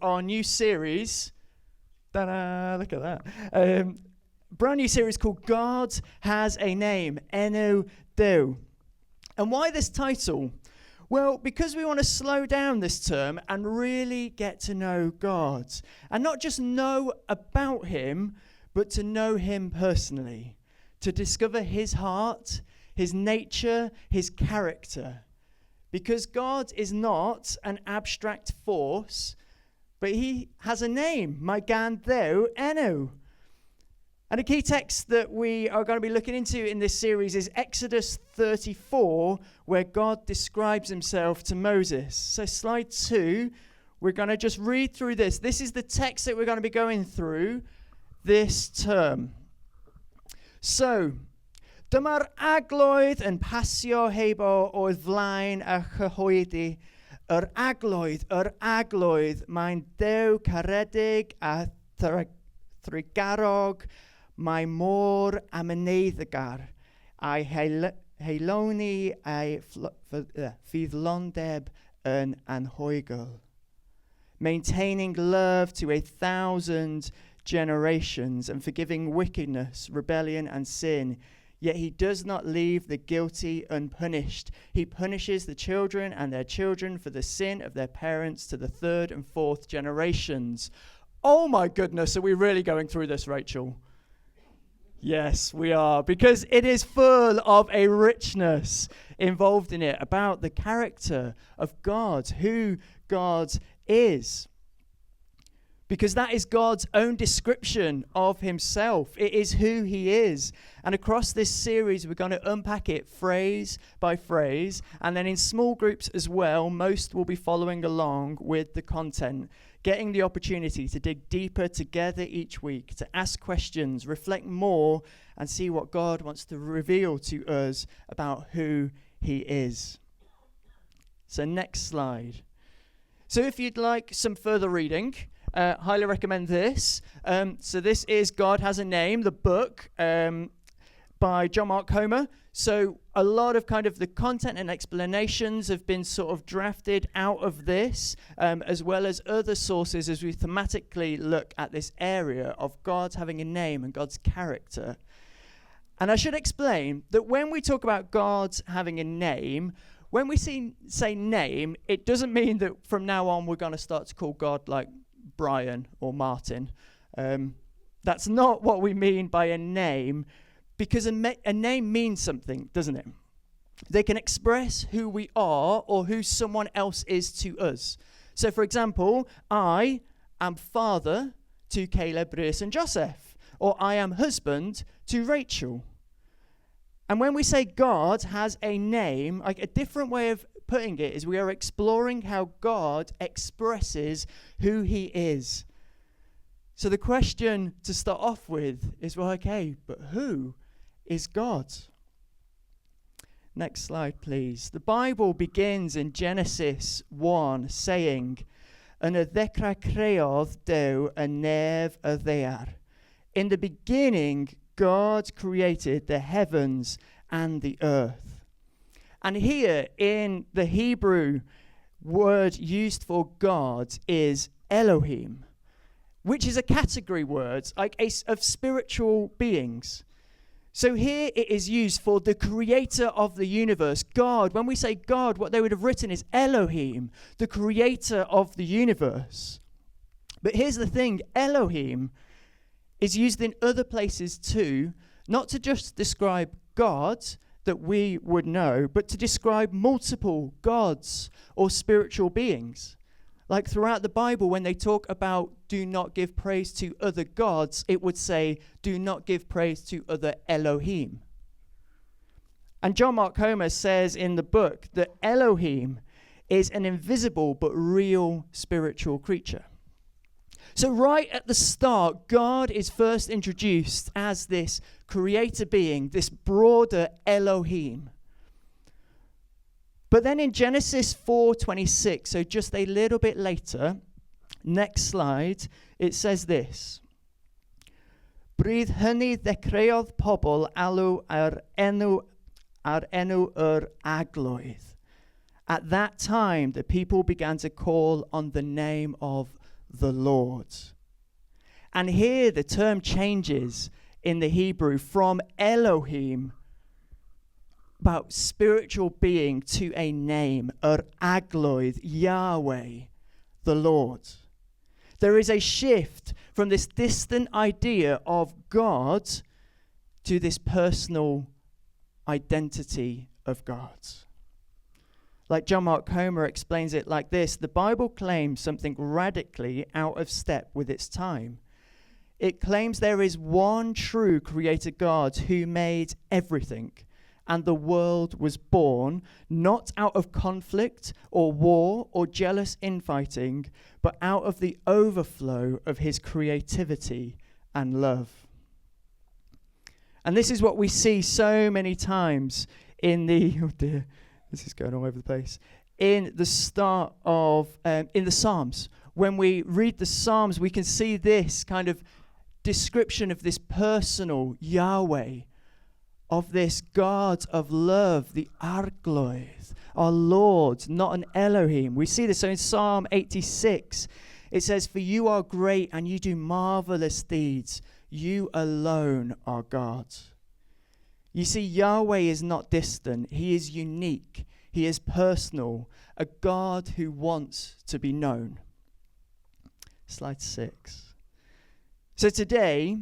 our new series. Ta-da, look at that. Brand new series called God Has a Name, Enw Duw. And why this title? Well, because we want to slow down this term and really get to know God. And not just know about him, but to know him personally. To discover his heart, his nature, his character. Because God is not an abstract force, but he has a name, Enw Duw. And a key text that we are going to be looking into in this series is Exodus 34, where God describes himself to Moses. So slide 2, we're going to just read through this. This is the text that we're going to be going through this term. So, dyma'r agloedd yn pasio hebo o'r flaen a chyhoeddi. Yr agloedd, mae'n Dduw caredig a thrigarog, mae môr amyneddgar, a'i heiloni a'i ffyddlondeb yn anhoigol. Maintaining love to 1,000 generations and forgiving wickedness, rebellion and sin. Yet he does not leave the guilty unpunished. He punishes the children and their children for the sin of their parents to the 3rd and 4th generations. Oh my goodness, are we really going through this, Rachel? Yes, we are, because it is full of a richness involved in it about the character of God, who God is. Because that is God's own description of himself. It is who he is. And across this series, we're going to unpack it phrase by phrase. And then in small groups as well, most will be following along with the content, getting the opportunity to dig deeper together each week, to ask questions, reflect more, and see what God wants to reveal to us about who he is. So next slide. So if you'd like some further reading, highly recommend this. So this is God Has a Name, the book by John Mark Comer. So a lot of kind of the content and explanations have been sort of drafted out of this, as well as other sources as we thematically look at this area of God having a name and God's character. And I should explain that when we talk about God having a name, when we say name, it doesn't mean that from now on we're going to start to call God like Brian or Martin. That's not what we mean by a name, because a name means something, doesn't it? They can express who we are or who someone else is to us. So, for example, I am father to Caleb, Bruce, and Joseph, or I am husband to Rachel. And when we say God has a name, like a different way of putting it is we are exploring how God expresses who he is. So the question to start off with is, well, okay, but who is God? Next slide, please. The Bible begins in Genesis 1 saying, Yn y dechrau creodd Dduw y nef y ddaear. In the beginning, God created the heavens and the earth. And here in the Hebrew word used for God is Elohim, which is a category word like of spiritual beings. So here it is used for the creator of the universe, God. When we say God, what they would have written is Elohim, the creator of the universe. But here's the thing, Elohim is used in other places too, not to just describe God that we would know, but to describe multiple gods or spiritual beings. Like throughout the Bible, when they talk about do not give praise to other gods, it would say do not give praise to other Elohim. And John Mark Comer says in the book that Elohim is an invisible but real spiritual creature. So right at the start, God is first introduced as this creator being, this broader Elohim. But then in Genesis 4:26, so just a little bit later, next slide, it says this. Bryd hynny ddechreuodd pobl alw ar enw agloedd. At that time, the people began to call on the name of the Lord. And here the term changes in the Hebrew from Elohim, about spiritual being, to a name, agloid, Yahweh, the Lord. There is a shift from this distant idea of God to this personal identity of God. Like John Mark Comer explains it like this: the Bible claims something radically out of step with its time. It claims there is one true creator God who made everything, and the world was born not out of conflict or war or jealous infighting, but out of the overflow of his creativity and love. And this is what we see so many times in the, oh dear, this is going all over the place, in the start of, in the Psalms. When we read the Psalms, we can see this kind of description of this personal Yahweh, of this God of love, the Argloith, our Lord, not an Elohim. We see this. So in Psalm 86, it says, "For you are great and you do marvelous deeds. You alone are God." You see, Yahweh is not distant. He is unique. He is personal, a God who wants to be known. Slide 6. So today,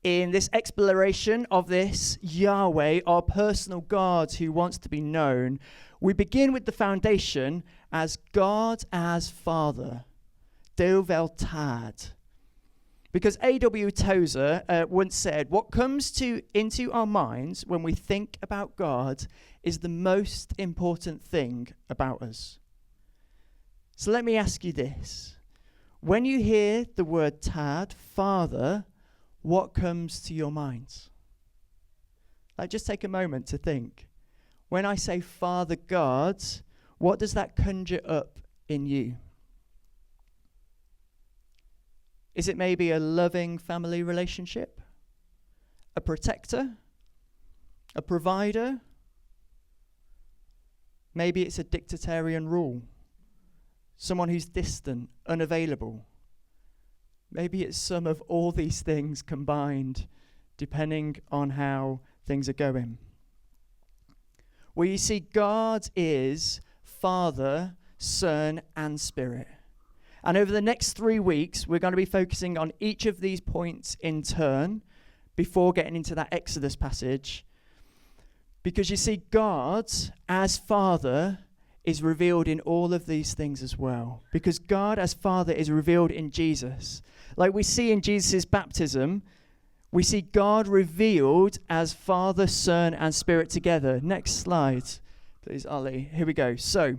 in this exploration of this Yahweh, our personal God who wants to be known, we begin with the foundation as God as Father, Dduw fel tad. Because A.W. Tozer once said, what comes into our minds when we think about God is the most important thing about us. So let me ask you this. When you hear the word tad, Father, what comes to your minds? Like, just take a moment to think. When I say Father God, what does that conjure up in you? Is it maybe a loving family relationship? A protector? A provider? Maybe it's a dictatorial rule. Someone who's distant, unavailable. Maybe it's some of all these things combined, depending on how things are going. Well, you see, God is Father, Son, and Spirit. And over the next 3 weeks, we're going to be focusing on each of these points in turn before getting into that Exodus passage. Because you see, God as Father is revealed in all of these things as well. Because God as Father is revealed in Jesus. Like we see in Jesus' baptism, we see God revealed as Father, Son, and Spirit together. Next slide, please, Ollie. Here we go. So,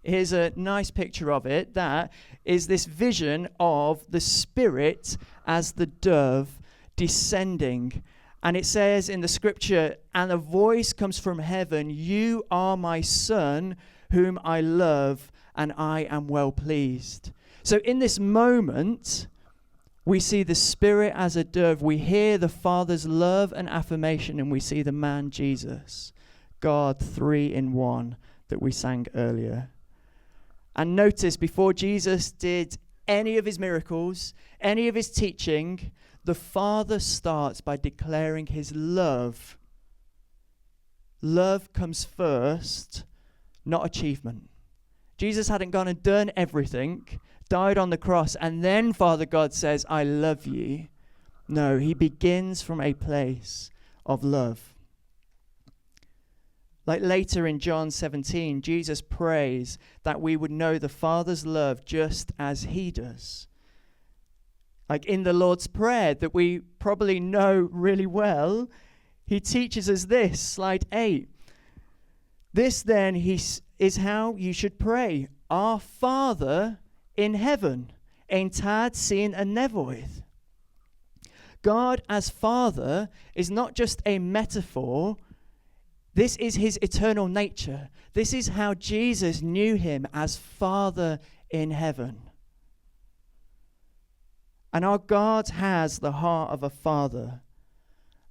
here's a nice picture of it. That is this vision of the Spirit as the dove descending. And it says in the scripture, and a voice comes from heaven, "You are my Son, whom I love, and I am well pleased." So in this moment, we see the Spirit as a dove. We hear the Father's love and affirmation, and we see the man Jesus, God 3 in 1, that we sang earlier. And notice, before Jesus did any of his miracles, any of his teaching, the Father starts by declaring his love. Love comes first, not achievement. Jesus hadn't gone and done everything, died on the cross, and then Father God says, "I love you." No, he begins from a place of love. Like later in John 17, Jesus prays that we would know the Father's love just as he does. Like in the Lord's Prayer that we probably know really well, he teaches us this, slide 8. This then is how you should pray. Our Father in heaven, ein tad sy'n yn newydd. God as Father is not just a metaphor. This is his eternal nature. This is how Jesus knew him as Father in heaven. And our God has the heart of a father.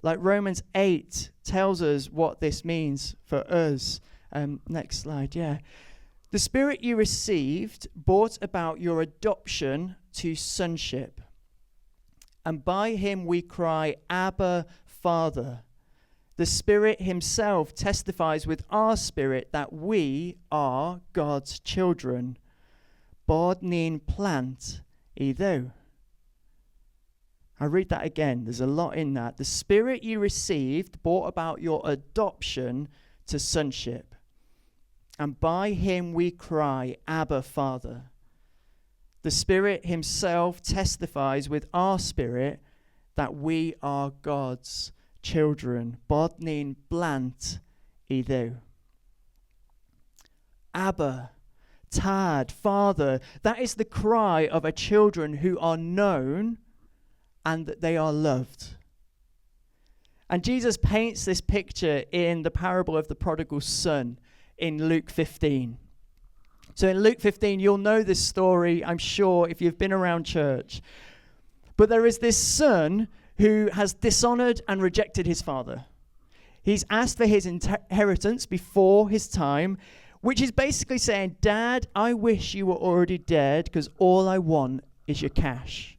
Like Romans 8 tells us what this means for us. Next slide, yeah. The Spirit you received brought about your adoption to sonship. And by him we cry, Abba, Father. The Spirit himself testifies with our spirit that we are God's children. Bod ni'n plant I Dduw. I read that again. There's a lot in that. The Spirit you received brought about your adoption to sonship. And by him we cry, Abba, Father. The Spirit himself testifies with our spirit that we are God's children. Bod ni'n blant I Dduw. Abba, Tad, Father, that is the cry of a children who are known and that they are loved. And Jesus paints this picture in the parable of the prodigal son in Luke 15. So in Luke 15, you'll know this story, I'm sure, if you've been around church. But there is this son who has dishonored and rejected his father. He's asked for his inheritance before his time, which is basically saying, Dad, I wish you were already dead because all I want is your cash.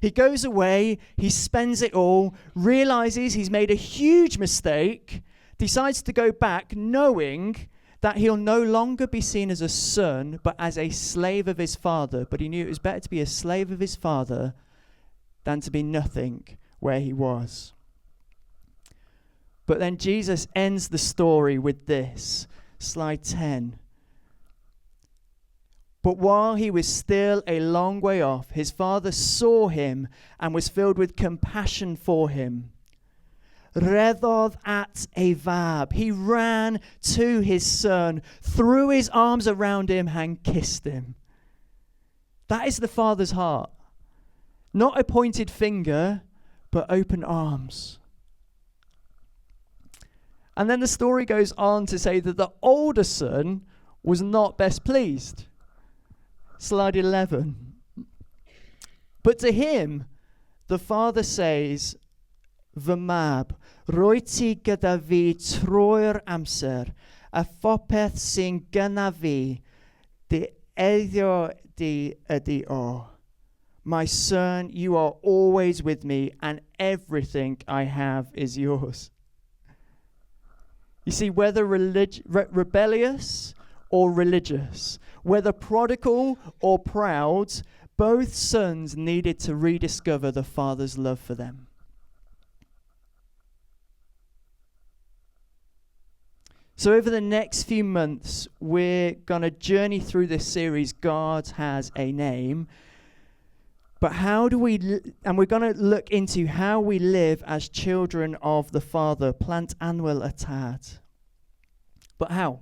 He goes away, he spends it all, realizes he's made a huge mistake, decides to go back knowing that he'll no longer be seen as a son, but as a slave of his father. But he knew it was better to be a slave of his father than to be nothing where he was. But then Jesus ends the story with this. Slide 10. But while he was still a long way off, his father saw him and was filled with compassion for him. Reddodd at a fab. He ran to his son, threw his arms around him and kissed him. That is the father's heart. Not a pointed finger, but open arms. And then the story goes on to say that the older son was not best pleased. Slide 11. But to him, the father says, Fy mab, roi ti gyda fi trwy'r amser, a phopeth sy'n gyna fi, dy eddio di ydi o. My son, you are always with me, and everything I have is yours. You see, whether rebellious or religious, whether prodigal or proud, both sons needed to rediscover the father's love for them. So over the next few months, we're going to journey through this series, God Has a Name. But how do we, and we're going to look into how we live as children of the Father, plant anwyl y tad. But how?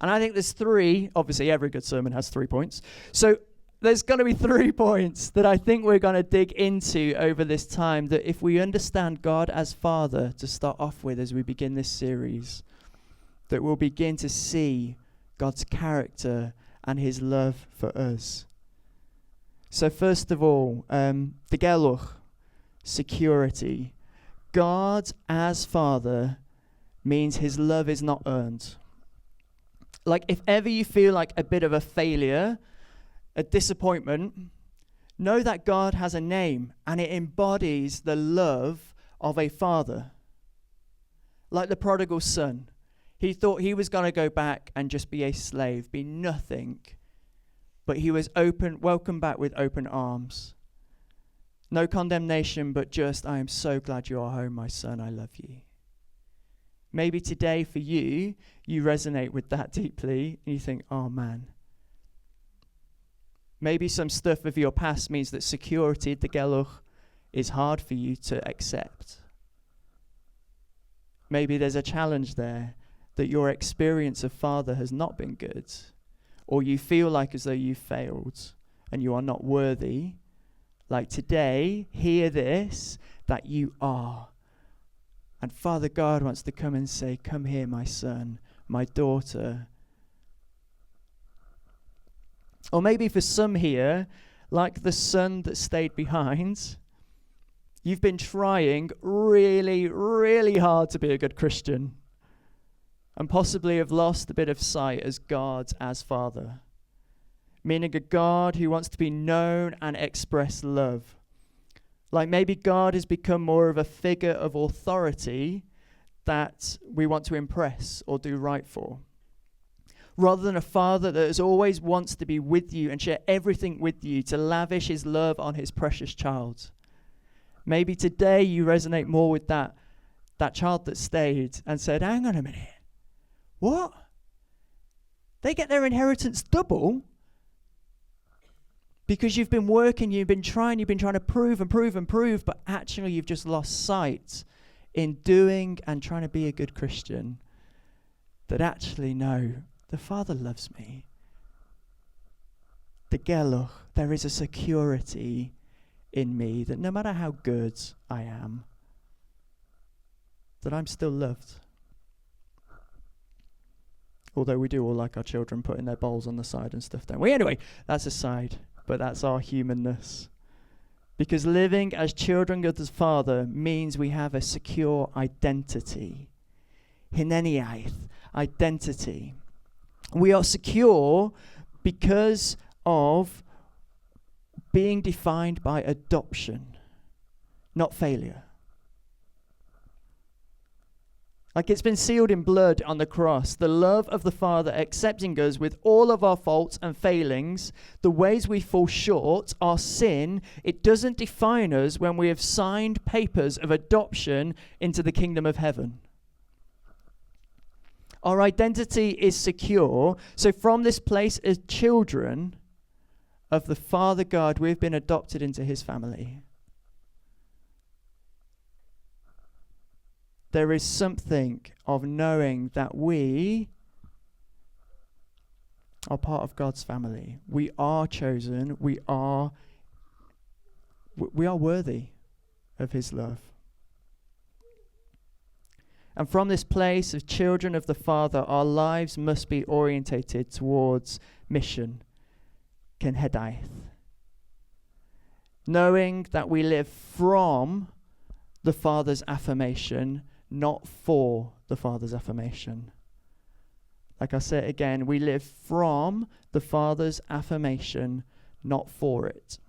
And I think there's three, obviously every good sermon has 3 points. So there's going to be 3 points that I think we're going to dig into over this time, that if we understand God as Father to start off with as we begin this series, that we'll begin to see God's character and his love for us. So first of all, degelwch, security. God as Father means his love is not earned. Like if ever you feel like a bit of a failure, a disappointment, know that God has a name and it embodies the love of a father. Like the prodigal son. He thought he was going to go back and just be a slave, be nothing. But he was welcomed back with open arms. No condemnation, but just, I am so glad you are home, my son, I love you. Maybe today for you, you resonate with that deeply, and you think, oh man. Maybe some stuff of your past means that security, degelwch, is hard for you to accept. Maybe there's a challenge there, that your experience of father has not been good, or you feel like as though you failed and you are not worthy. Like today, hear this, that you are. And Father God wants to come and say, come here, my son, my daughter. Or maybe for some here, like the son that stayed behind, you've been trying really, really hard to be a good Christian. and possibly have lost a bit of sight as God as Father, meaning a God who wants to be known and express love. Like maybe God has become more of a figure of authority that we want to impress or do right for, rather than a father that as always wants to be with you and share everything with you, to lavish his love on his precious child. Maybe today you resonate more with that child that stayed and said, hang on a minute, what? They get their inheritance double? Because you've been working, you've been trying to prove and prove and prove, but actually you've just lost sight in doing and trying to be a good Christian. That actually, no, the Father loves me. The geluch, there is a security in me that no matter how good I am, that I'm still loved. Although we do all like our children putting their bowls on the side and stuff, don't we? Anyway, that's aside. But that's our humanness. Because living as children of the Father means we have a secure identity. Hineniaith, identity. We are secure because of being defined by adoption, not failure. Like it's been sealed in blood on the cross, the love of the Father accepting us with all of our faults and failings, the ways we fall short, our sin. It doesn't define us when we have signed papers of adoption into the kingdom of heaven. Our identity is secure. So from this place as children of the Father God, we've been adopted into his family. There is something of knowing that we are part of God's family. We are chosen. We are worthy of his love. And from this place of children of the Father, our lives must be orientated towards mission, kenhedaith. Knowing that we live from the Father's affirmation, not for the Father's affirmation. Like I said again, we live from the Father's affirmation, not for it.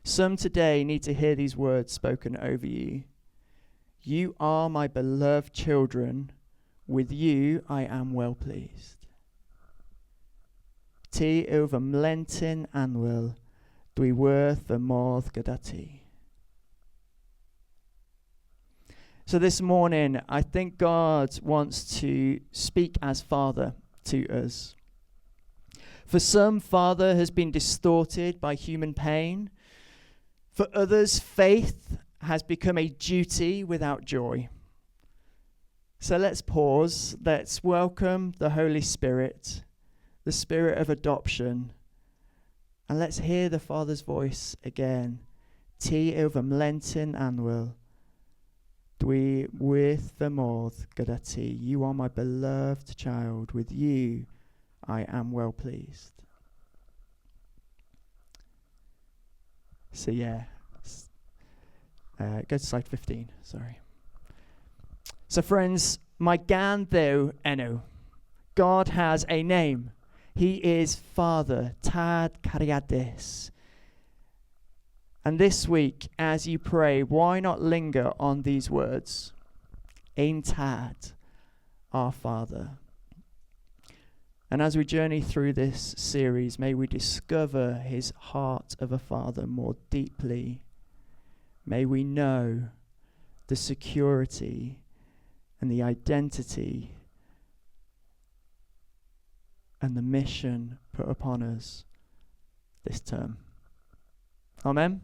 Some today need to hear these words spoken over you. You are my beloved children. With you I am well pleased. Ti yw fy mlentyn annwyl, dwi worth fy modd gyda ti. So this morning, I think God wants to speak as Father to us. For some, Father has been distorted by human pain. For others, faith has become a duty without joy. So let's pause. Let's welcome the Holy Spirit, the Spirit of adoption. And let's hear the Father's voice again. Ti yw fy mlentyn annwyl. Dwi with fy modd gyda ti. You are my beloved child. With you I am well pleased. So yeah, go to slide 15, sorry. So friends, my gan Dduw enw. God has a name. He is Father, Tad Cariadis. And this week, as you pray, why not linger on these words? Ein Tad, our Father. And as we journey through this series, may we discover his heart of a father more deeply. May we know the security and the identity and the mission put upon us this term. Amen.